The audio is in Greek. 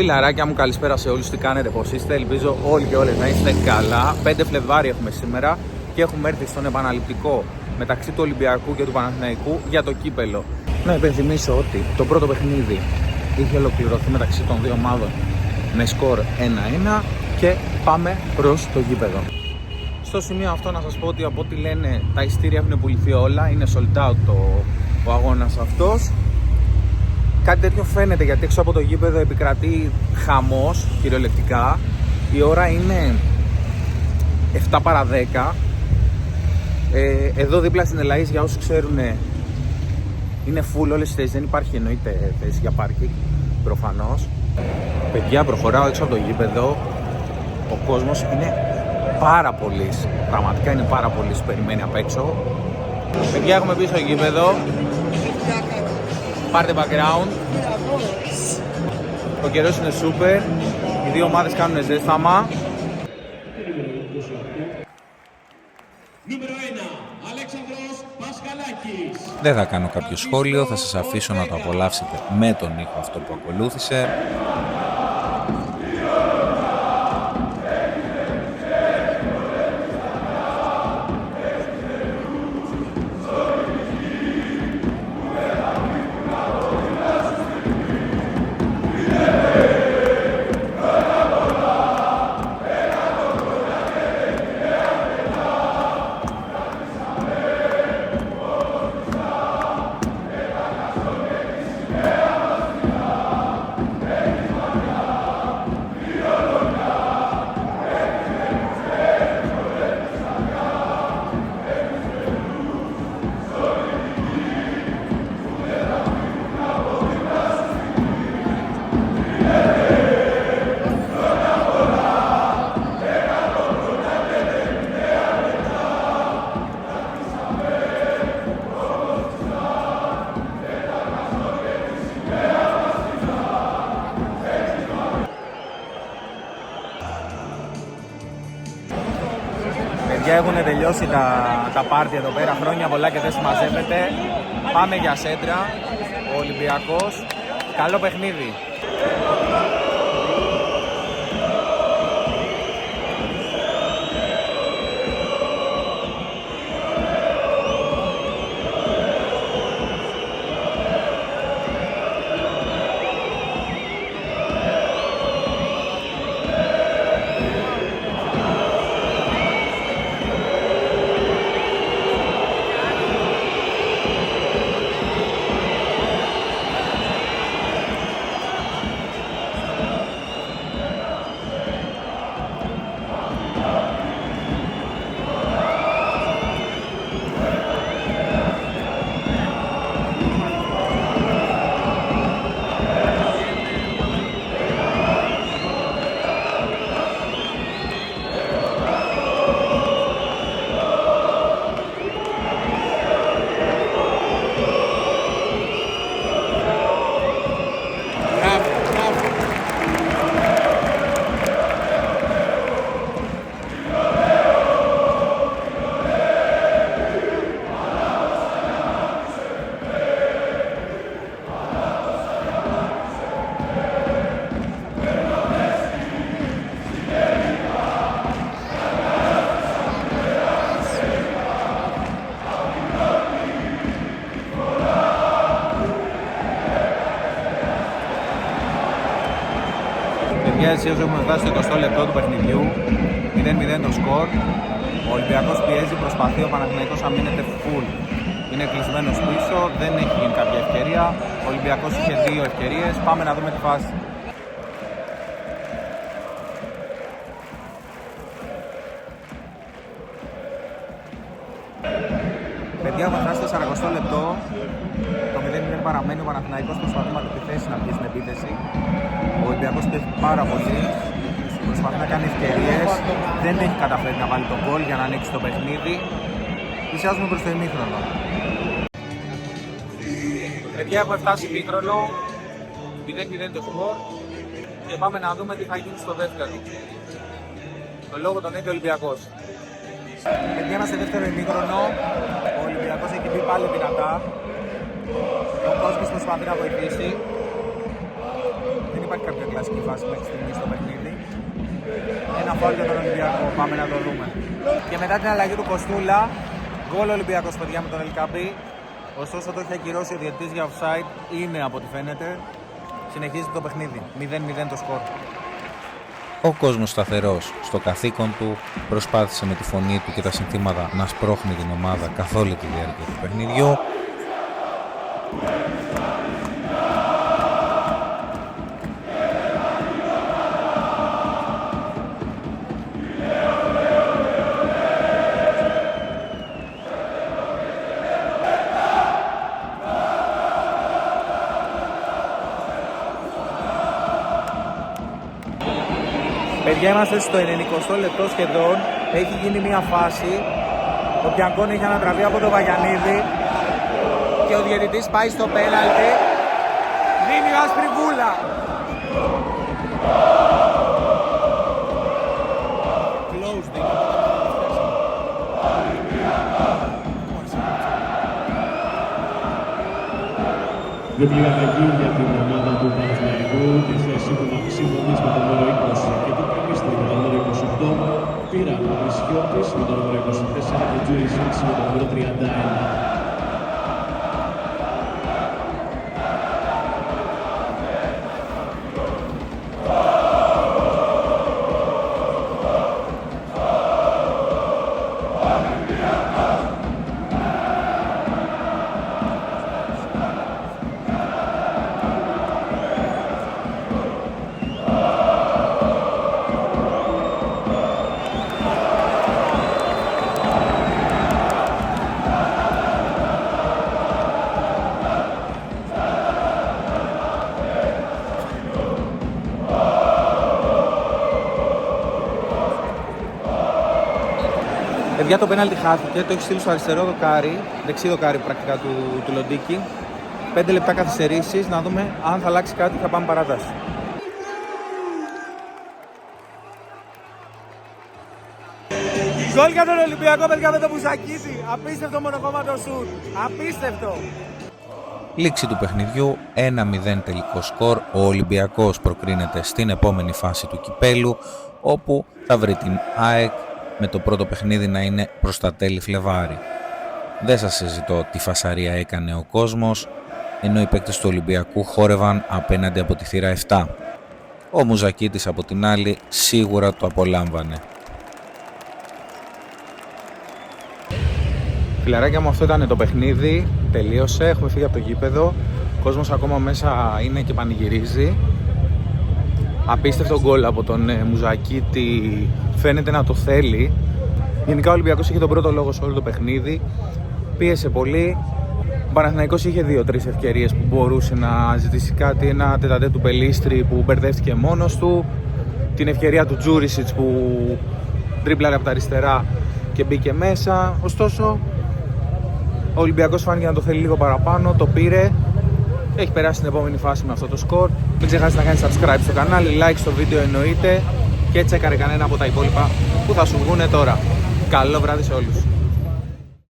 Φιλαράκια μου, καλησπέρα σε όλους, τι κάνετε, πώς είστε, ελπίζω όλοι και όλες να είστε καλά. 5 Φλεβάρι έχουμε σήμερα και έχουμε έρθει στον επαναληπτικό μεταξύ του Ολυμπιακού και του Παναθηναϊκού για το κύπελο. Να υπενθυμίσω ότι το πρώτο παιχνίδι είχε ολοκληρωθεί μεταξύ των δύο ομάδων με σκορ 1-1 και πάμε προς το γήπεδο. Στο σημείο αυτό να σας πω ότι από ό,τι λένε τα ειστήρια έχουν πουληθεί όλα, είναι sold out ο αγώνας αυτός. Κάτι τέτοιο φαίνεται γιατί έξω από το γήπεδο επικρατεί χαμός κυριολεκτικά. Η ώρα είναι 7 παρά 10. Εδώ δίπλα στην Ελαΐς, για όσους ξέρουν, είναι full όλες τις θέσεις, δεν υπάρχει εννοείται θέση για πάρκινγκ προφανώς. Παιδιά, προχωράω έξω από το γήπεδο, ο κόσμος είναι πάρα πολύς, πραγματικά είναι πάρα πολύς που περιμένει απ' έξω. Παιδιά, έχουμε μπει στο γήπεδο, πάρτε background, ο καιρός είναι super, οι δύο ομάδες κάνουν ζέσταμα. Δεν θα κάνω κάποιο σχόλιο, θα σας αφήσω να το απολαύσετε με τον ήχο αυτό που ακολούθησε. Έχουν τελειώσει τα πάρτι εδώ πέρα, χρόνια πολλά και δεν συμμαζεύεται. Πάμε για σέντρα, ο Ολυμπιακός, καλό παιχνίδι. Έτσι έχουμε φτάσει στο 20 λεπτό του παιχνιδιού, 0-0 το σκορ. Ο Ολυμπιακός πιέζει, προσπαθεί, ο Παναθηναϊκός αμήνεται full. Είναι κλεισμένος πίσω, δεν έχει γίνει κάποια ευκαιρία. Ο Ολυμπιακός είχε 2 ευκαιρίες, πάμε να δούμε τη φάση. Παιδιά, έχουμε φτάσει στο 40 λεπτό. Το 0-0 παραμένει, ο Παναθηναϊκός προσπαθεί με τη θέση να βγει στην επίθεση. Ο Ολυμπιακός πιέζει πάρα πολύ, προσπαθεί να κάνει ευκαιρίες, δεν έχει καταφέρει να βάλει τον γκολ για να ανοίξει το παιχνίδι. Πλησιάζουμε προς το ημίχρονο. Παιδιά, έχουμε φτάσει ημίχρονο, 0-0 το σκορ και πάμε να δούμε τι θα γίνει στο δεύτερο. Το λόγο τον έχει ο Ολυμπιακός. Παιδιά, είμαστε δεύτερο ημίχρονο, ο Ολυμπιακός έχει μπει πάλι δυνατά. Ο κόσμος προσπαθεί να βοηθήσει. Δεν υπάρχει κάποια κλασική φάση μέχρι στιγμή στο παιχνίδι. Ένα φάουλ για τον Ολυμπιακό, πάμε να το δούμε. Και μετά την αλλαγή του Κοστούλα, γκολ Ολυμπιακός παιδιά με τον Ελκαμπή. Ωστόσο το έχει ακυρώσει ο διαιτητής για offside, είναι από ό,τι φαίνεται. Συνεχίζεται το παιχνίδι, 0-0 το σκορ. Ο κόσμος σταθερός στο καθήκον του προσπάθησε με τη φωνή του και τα συνθήματα να σπρώχνει την ομάδα καθ' όλη τη διάρκεια του παιχνιδιού. Παιδιά, είμαστε στο 90 λεπτό σχεδόν. Έχει γίνει μια φάση. Ο Μπιανκόνη έχει ανατραβεί από τον Βαγιανίδη. Και ο διαιτητής πάει στο πέναλτι. Δίνει άσπρη βούλα. Closed. Διπλή αλλαγή για την ομάδα του Παναθηναϊκού, τη θέση του Μαξίμωνης με το νούμερο 20 και του Πεπίστη με το νούμερο 28, πήρα ο Βρισιώτης με το νούμερο 24 και Τζουριζίτς με το νούμερο 31. Παιδιά, το πέναλτι χάθηκε, το έχει στείλει στο αριστερό δοκάρι, δεξί δοκάρι πρακτικά του Λοντίκη. 5 λεπτά καθυστερήσεις, να δούμε αν θα αλλάξει κάτι, θα πάμε παράταση. Γκολ για τον Ολυμπιακό, παιδιά, με το Μπουζακίδη. Απίστευτο μονοκόμματο σουτ. Απίστευτο. Λήξη του παιχνιδιού, 1-0 τελικό σκορ. Ο Ολυμπιακός προκρίνεται στην επόμενη φάση του κυπέλου, όπου θα βρει την ΑΕΚ με το πρώτο παιχνίδι να είναι προς τα τέλη Φλεβάρι. Δεν σας συζητώ τι φασαρία έκανε ο κόσμος, ενώ οι παίκτες του Ολυμπιακού χόρευαν απέναντι από τη θύρα 7. Ο Μουζακίτης από την άλλη σίγουρα το απολάμβανε. Φιλαράκια μου, αυτό ήταν το παιχνίδι, τελείωσε, έχουμε φύγει από το γήπεδο. Ο κόσμος ακόμα μέσα είναι και πανηγυρίζει. Απίστευτο γκολ από τον Μουζακίτη, φαίνεται να το θέλει. Γενικά ο Ολυμπιακός είχε τον πρώτο λόγο σε όλο το παιχνίδι. Πίεσε πολύ. Ο Παναθηναϊκός είχε 2-3 ευκαιρίες που μπορούσε να ζητήσει κάτι. Ένα τετατέ του Πελίστρη που μπερδεύτηκε μόνος του. Την ευκαιρία του Τζούρισιτς που τρίπλαρε από τα αριστερά και μπήκε μέσα. Ωστόσο, ο Ολυμπιακός φάνηκε να το θέλει λίγο παραπάνω, το πήρε. Έχει περάσει στην επόμενη φάση με αυτό το σκορ. Μην ξεχάσεις να κάνεις subscribe στο κανάλι, like στο βίντεο εννοείται και τσέκαρε κανένα από τα υπόλοιπα που θα σου βγουνε τώρα. Καλό βράδυ σε όλους.